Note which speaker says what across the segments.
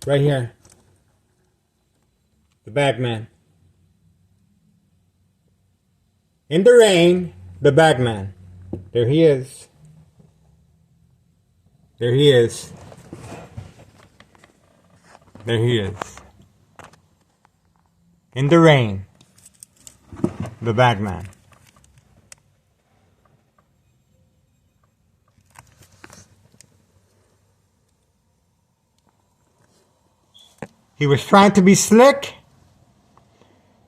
Speaker 1: Right here. The bagman. In the rain, the bagman. There he is. There he is. There he is. In the rain, the bagman. He was trying to be slick,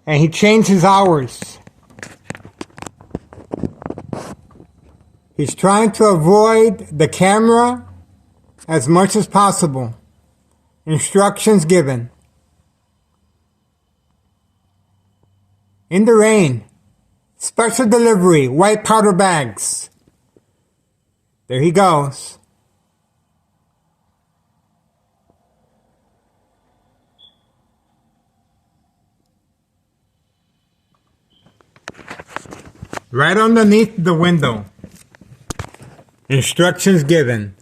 Speaker 1: and he changed his hours. He's trying to avoid the camera as much as possible. Instructions given. In the rain. Special delivery, white powder bags. There he goes. Right underneath the window. Instructions given.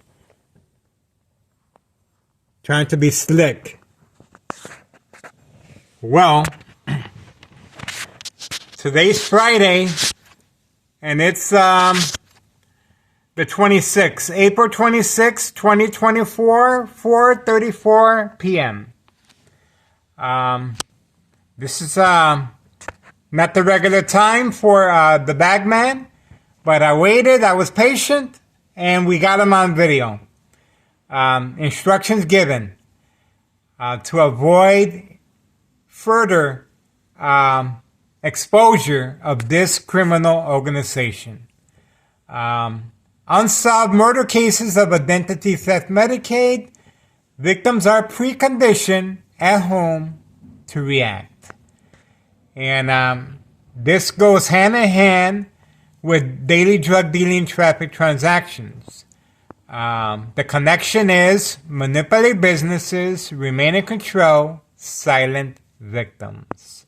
Speaker 1: Trying to be slick. Well, today's Friday, and it's the 26th, April 26th, 2024, 4:34 p.m. This is not the regular time for the bagman, but I waited, I was patient, and we got him on video. Instructions given to avoid further exposure of this criminal organization. Unsolved murder cases of identity theft Medicaid. Victims are preconditioned at home to react. And this goes hand in hand with daily drug dealing traffic transactions. The connection is manipulate businesses, remain in control, silent victims.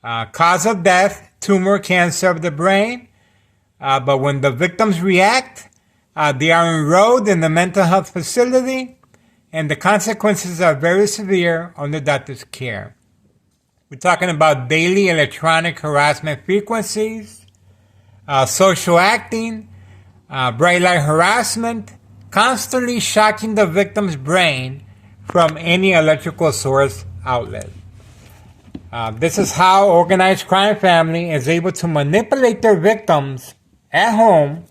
Speaker 1: Cause of death, tumor, cancer of the brain. But when the victims react, they are enrolled in the mental health facility, and the consequences are very severe under doctor's care. We're talking about daily electronic harassment frequencies, social acting, bright light harassment, constantly shocking the victim's brain from any electrical source outlet. This is how organized crime family is able to manipulate their victims at home.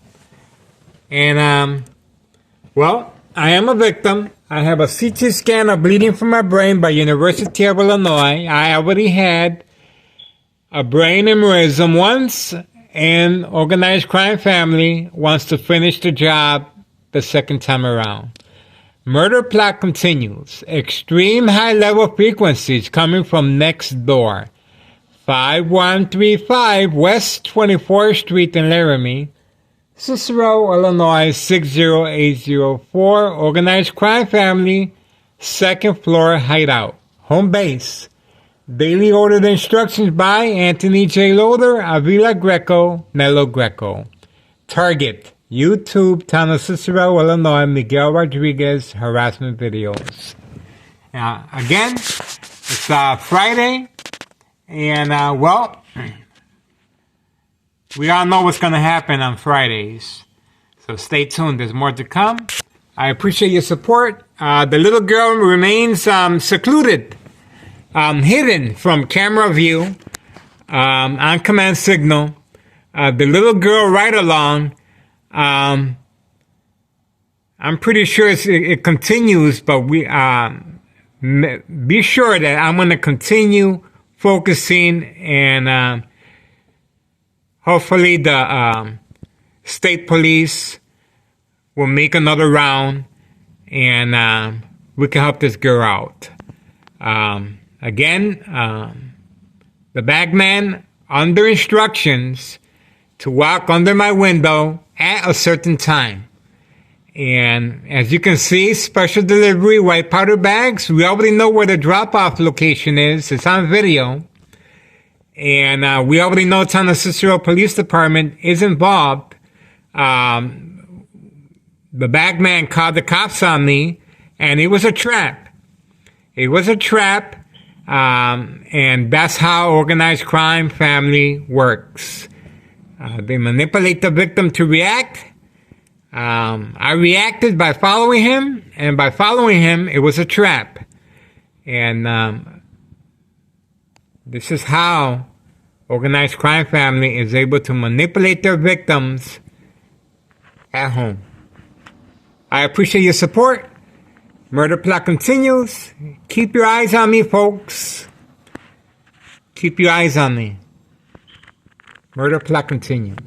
Speaker 1: And, well, I am a victim. I have a CT scan of bleeding from my brain by University of Illinois. I already had a brain aneurysm once, and organized crime family wants to finish the job the second time around. Murder plot continues. Extreme high-level frequencies coming from next door. 5135 West 24th Street in Laramie. Cicero, Illinois 60804. Organized crime family. Second floor hideout. Home base. Daily ordered instructions by Anthony J. Loader, Avila Greco, Nello Greco. Target. YouTube, town of Cicero, Illinois, Miguel Rodriguez, harassment videos. Again, it's Friday, and well, we all know what's going to happen on Fridays. So stay tuned, there's more to come. I appreciate your support. The little girl remains secluded, hidden from camera view, on command signal. The little girl ride along. I'm pretty sure it continues, but we be sure that I'm going to continue focusing, and hopefully the state police will make another round, and we can help this girl out. Again, the bagman under instructions to walk under my window at a certain time. And as you can see, special delivery, white powder bags. We already know where the drop-off location is. It's on video. And we already know Town of Cicero Police Department is involved. The bagman called the cops on me And it was a trap. It was a trap, and that's how organized crime family works. They manipulate the victim to react. I reacted by following him, and by following him, it was a trap. And this is how organized crime family is able to manipulate their victims at home. I appreciate your support. Murder Plot continues. Keep your eyes on me, folks. Keep your eyes on me. Murder Plot continues.